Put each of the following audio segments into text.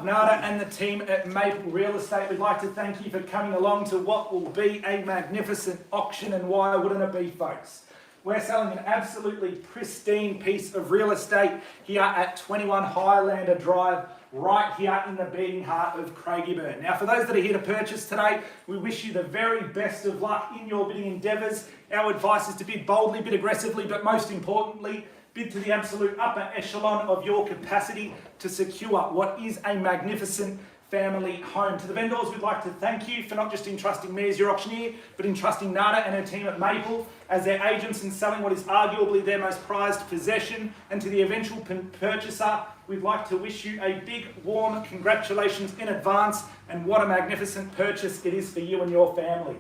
Nada and the team at Maple Real Estate, we'd like to thank you for coming along to what will be a magnificent auction, and why wouldn't it be, folks? We're selling an absolutely pristine piece of real estate here at 21 Highlander Drive, right here in the beating heart of CRAIGIEBURN. Now, for those that are here to purchase today, we wish you the very best of luck in your bidding endeavours. Our advice is to bid boldly, bid aggressively, but most importantly, bid to the absolute upper echelon of your capacity to secure what is a magnificent family home. To the vendors, we'd like to thank you for not just entrusting me as your auctioneer, but entrusting Nada and her team at Maple as their agents in selling what is arguably their most prized possession. And to the eventual purchaser, we'd like to wish you a big, warm congratulations in advance, and what a magnificent purchase it is for you and your family.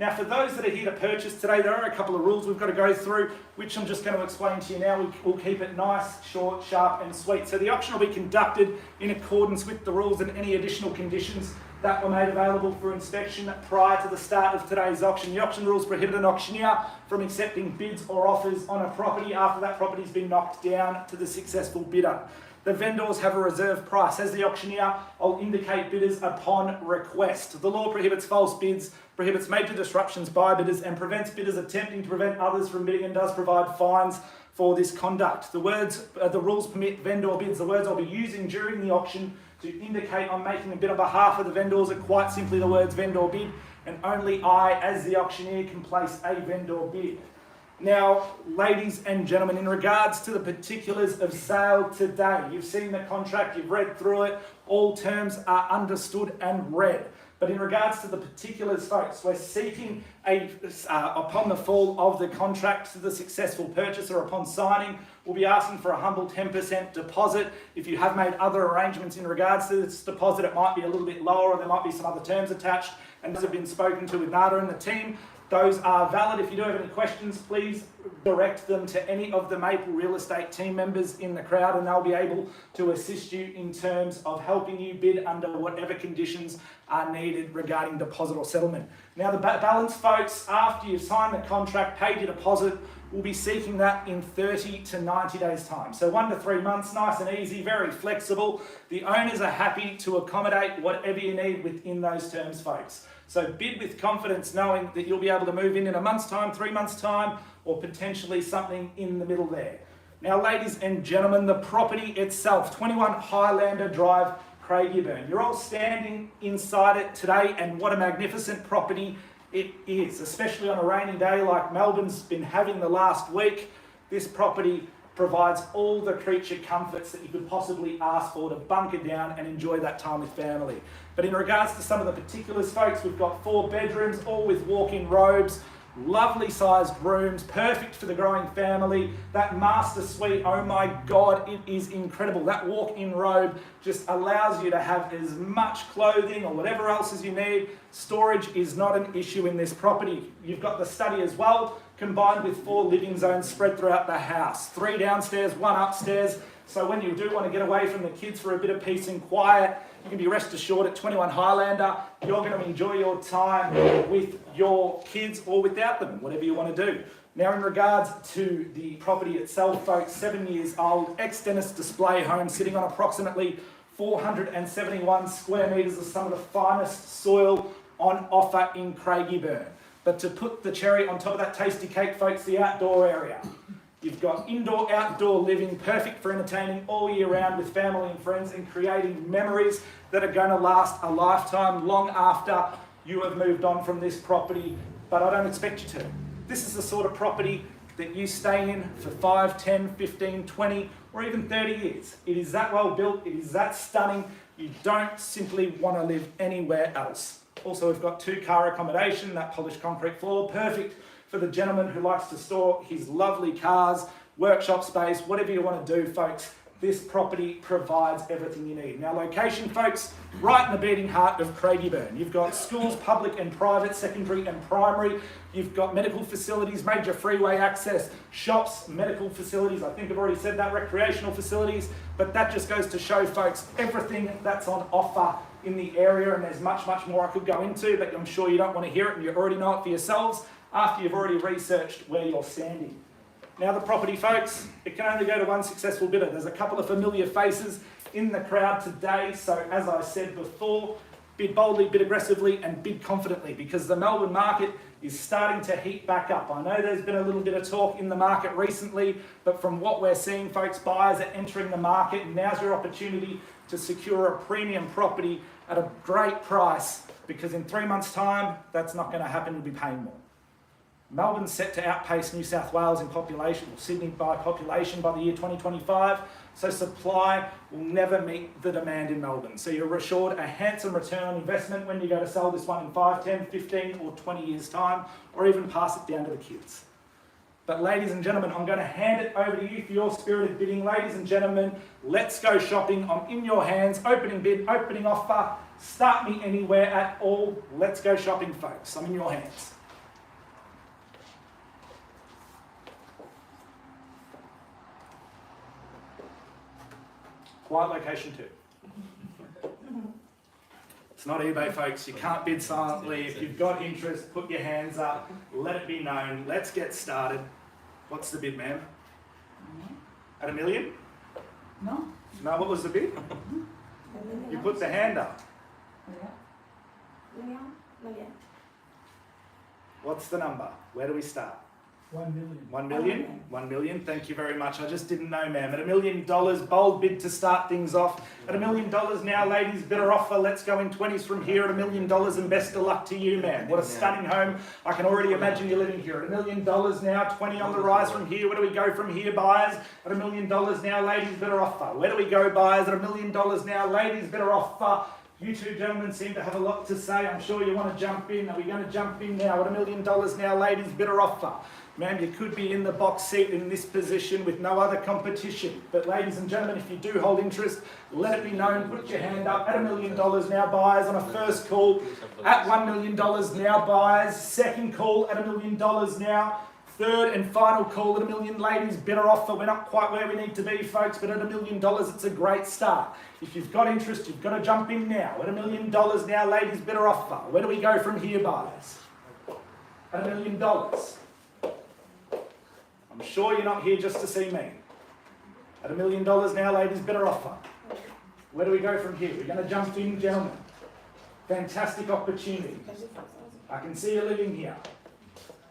Now, for those that are here to purchase today, there are a couple of rules we've got to go through, which I'm just going to explain to you now. We'll keep it nice, short, sharp and sweet. So the auction will be conducted in accordance with the rules and any additional conditions that were made available for inspection prior to the start of today's auction. The auction rules prohibit an auctioneer from accepting bids or offers on a property after that property's been knocked down to the successful bidder. The vendors have a reserve price. As the auctioneer, I'll indicate bidders upon request. The law prohibits false bids, prohibits major disruptions by bidders, and prevents bidders attempting to prevent others from bidding, and does provide fines for this conduct. The rules permit vendor bids. The words I'll be using during the auction to indicate I'm making a bid on behalf of the vendors are quite simply the words vendor bid, and only I, as the auctioneer, can place a vendor bid. Now, ladies and gentlemen, in regards to the particulars of sale today, you've seen the contract, you've read through it, all terms are understood and read. But in regards to the particulars, folks, we're seeking upon the fall of the contract to the successful purchaser upon signing, we'll be asking for a humble 10% deposit. If you have made other arrangements in regards to this deposit, it might be a little bit lower, or there might be some other terms attached, and those have been spoken to with Nada and the team. Those are valid. If you do have any questions, please direct them to any of the Maple Real Estate team members in the crowd, and they'll be able to assist you in terms of helping you bid under whatever conditions are needed regarding deposit or settlement. Now, the balance, folks, after you've signed the contract, paid your deposit, we'll be seeking that in 30 to 90 days' time. So 1 to 3 months, nice and easy, very flexible. The owners are happy to accommodate whatever you need within those terms, folks. So bid with confidence, knowing that you'll be able to move in a month's time, 3 months' time, or potentially something in the middle there. Now, ladies and gentlemen, the property itself, 21 Highlander Drive, CRAIGIEBURN. You're all standing inside it today, and what a magnificent property it is, especially on a rainy day like Melbourne's been having the last week. This property provides all the creature comforts that you could possibly ask for to bunker down and enjoy that time with family. But in regards to some of the particulars, folks, we've got 4 bedrooms, all with walk-in robes, lovely sized rooms, perfect for the growing family. That master suite, oh my God, it is incredible. That walk-in robe just allows you to have as much clothing or whatever else as you need. Storage is not an issue in this property. You've got the study as well, combined with 4 living zones spread throughout the house. 3 downstairs, 1 upstairs. So when you do want to get away from the kids for a bit of peace and quiet, you can be rest assured at 21 Highlander, you're going to enjoy your time with your kids or without them, whatever you want to do. Now, in regards to the property itself, folks, 7 years old, ex-dentist display home sitting on approximately 471 square metres of some of the finest soil on offer in CRAIGIEBURN. But to put the cherry on top of that tasty cake, folks, the outdoor area. You've got indoor-outdoor living, perfect for entertaining all year round with family and friends and creating memories that are going to last a lifetime, long after you have moved on from this property, but I don't expect you to. This is the sort of property that you stay in for 5, 10, 15, 20, or even 30 years. It is that well built, it is that stunning, you don't simply want to live anywhere else. Also, we've got 2-car accommodation, that polished concrete floor, perfect for the gentleman who likes to store his lovely cars, workshop space, whatever you want to do, folks. This property provides everything you need. Now, location, folks, right in the beating heart of CRAIGIEBURN. You've got schools, public and private, secondary and primary. You've got medical facilities, major freeway access, shops, medical facilities. I think I've already said that, recreational facilities. But that just goes to show, folks, everything that's on offer in the area. And there's much, much more I could go into, but I'm sure you don't want to hear it and you already know it for yourselves after you've already researched where you're standing. Now, the property, folks, it can only go to one successful bidder. There's a couple of familiar faces in the crowd today. So as I said before, bid boldly, bid aggressively, and bid confidently, because the Melbourne market is starting to heat back up. I know there's been a little bit of talk in the market recently, but from what we're seeing, folks, buyers are entering the market, and now's your opportunity to secure a premium property at a great price, because in 3 months' time, that's not going to happen. You'll be paying more. Melbourne's set to outpace New South Wales in population, or Sydney by population, by the year 2025. So supply will never meet the demand in Melbourne. So you're assured a handsome return on investment when you go to sell this one in 5, 10, 15 or 20 years time, or even pass it down to the kids. But ladies and gentlemen, I'm going to hand it over to you for your spirited bidding. Ladies and gentlemen, let's go shopping. I'm in your hands. Opening bid, opening offer. Start me anywhere at all. Let's go shopping, folks. I'm in your hands. Quiet location too. It's not eBay, folks. You can't bid silently. If you've got interest, put your hands up. Let it be known. Let's get started. What's the bid, ma'am? At $1 million? No. No, what was the bid? You put the hand up. Million. What's the number? Where do we start? 1 million. 1 million? 1 million, thank you very much. I just didn't know, ma'am. At $1 million, bold bid to start things off. At $1 million now, ladies, better offer. Let's go in 20s from here at $1 million, and best of luck to you, ma'am. What a stunning home. I can already imagine you living here. At $1 million now, 20 on the rise from here. Where do we go from here, buyers? At $1 million now, ladies, better offer. Where do we go, buyers? At $1 million now, ladies, better offer. You two gentlemen seem to have a lot to say. I'm sure you want to jump in. Are we going to jump in now? At $1 million now, ladies, better offer. Ma'am, you could be in the box seat in this position with no other competition. But ladies and gentlemen, if you do hold interest, let it be known. Put your hand up. At $1 million now, buyers on a first call. At $1 million now, buyers. Second call at $1 million now. Third and final call at $1 million, ladies, better offer. We're not quite where we need to be, folks, but at $1 million, it's a great start. If you've got interest, you've got to jump in now. At $1 million now, ladies, better offer. Where do we go from here, buyers? At $1 million. I'm sure you're not here just to see me. At $1 million now, ladies, better offer. Where do we go from here? We're going to jump in, gentlemen. Fantastic opportunity. I can see you living here.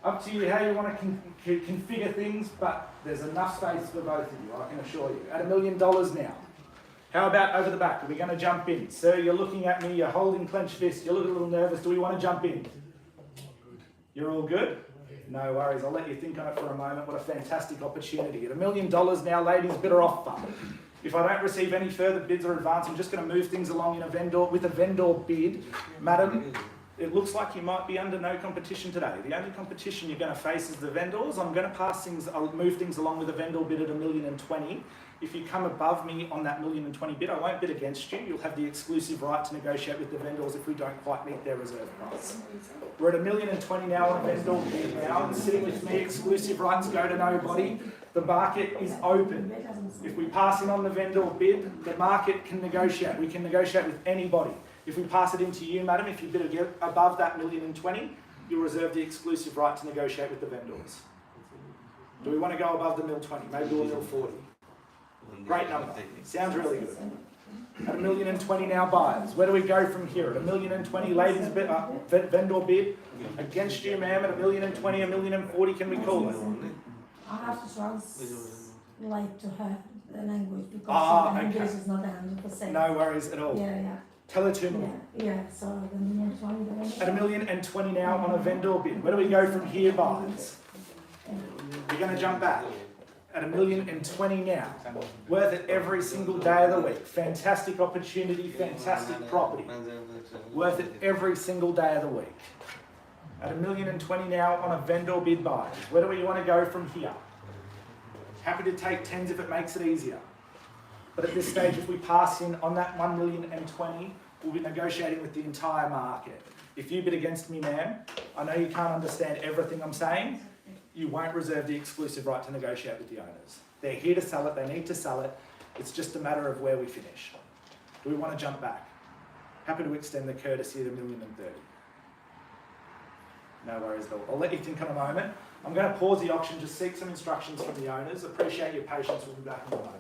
Up to you how you want to configure things, but there's enough space for both of you, I can assure you. At $1 million now. How about over the back? Are we going to jump in? Sir, you're looking at me, you're holding clenched fists, you look a little nervous. Do we want to jump in? You're all good? No worries, I'll let you think on it for a moment. What a fantastic opportunity. At $1 million now, ladies, better offer. If I don't receive any further bids or advance, I'm just going to move things along with a vendor bid. Madam, it looks like you might be under no competition today. The only competition you're going to face is the vendors. I'm going to I'll move things along with a vendor bid at $1.20 million. If you come above me on that $1.20 million bid, I won't bid against you. You'll have the exclusive right to negotiate with the vendors if we don't quite meet their reserve price. We're at $1.20 million now on a vendor bid now, and sitting with me, exclusive rights go to nobody. The market is open. If we pass in on the vendor bid, the market can negotiate. We can negotiate with anybody. If we pass it into you, madam, if you bid above that $1.20 million, you'll reserve the exclusive right to negotiate with the vendors. Do we want to go above the $1.20 million? Maybe do a $1.40 million. Great number. Sounds really good. At $1.20 million now, buyers. Where do we go from here? At $1.20 million, ladies, vendor bid against you, ma'am. At $1.20 million, $1.40 million, can we call it? I have to translate to her the language because the English is not 100%. No worries at all. Yeah. Tell her 2 million. Yeah, so the $1.20 million. At $1.20 million now on a vendor bid. Where do we go from here, buyers? You're going to jump back. At $1.20 million now. Worth it every single day of the week. Fantastic opportunity, fantastic property. Worth it every single day of the week. At $1.20 million now on a vendor bid buy. Where do we want to go from here? Happy to take 10s if it makes it easier. But at this stage, if we pass in on that $1.20 million, we'll be negotiating with the entire market. If you bid against me, ma'am, I know you can't understand everything I'm saying. You won't reserve the exclusive right to negotiate with the owners. They're here to sell it, they need to sell it. It's just a matter of where we finish. Do we want to jump back? Happy to extend the courtesy at $1.30 million. No worries at all. I'll let you think on a moment. I'm going to pause the auction, just seek some instructions from the owners. Appreciate your patience, we'll be back in a moment.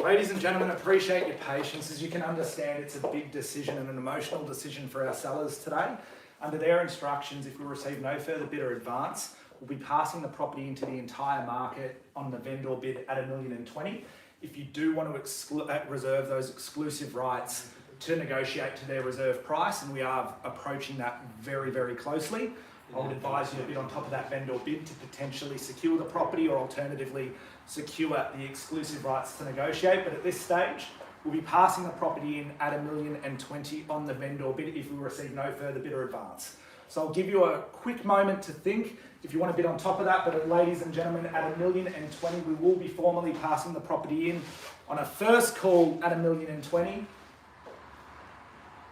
Ladies and gentlemen, appreciate your patience. As you can understand, it's a big decision and an emotional decision for our sellers today. Under their instructions, if we receive no further bid or advance, we'll be passing the property into the entire market on the vendor bid at $1,020,000. If you do want to reserve those exclusive rights to negotiate to their reserve price, and we are approaching that very, very closely, I would advise you to bid on top of that vendor bid to potentially secure the property, or alternatively secure the exclusive rights to negotiate. But at this stage, we'll be passing the property in at $1,020,000 on the vendor bid if we receive no further bid or advance. So I'll give you a quick moment to think if you want to bid on top of that, but ladies and gentlemen, at $1,020,000, we will be formally passing the property in on a first call at $1,020,000,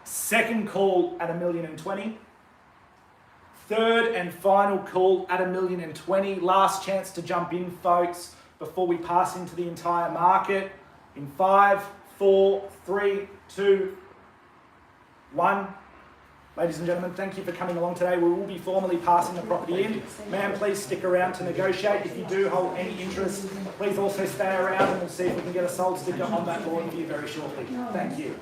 second call at $1,020,000, third and final call at $1,020,000. Last chance to jump in, folks, before we pass into the entire market. In 5, 4, 3, 2, 1. Ladies and gentlemen, thank you for coming along today. We will be formally passing the property in. Ma'am, please stick around to negotiate. If you do hold any interest, please also stay around and we'll see if we can get a sold sticker on that board for you very shortly. Thank you.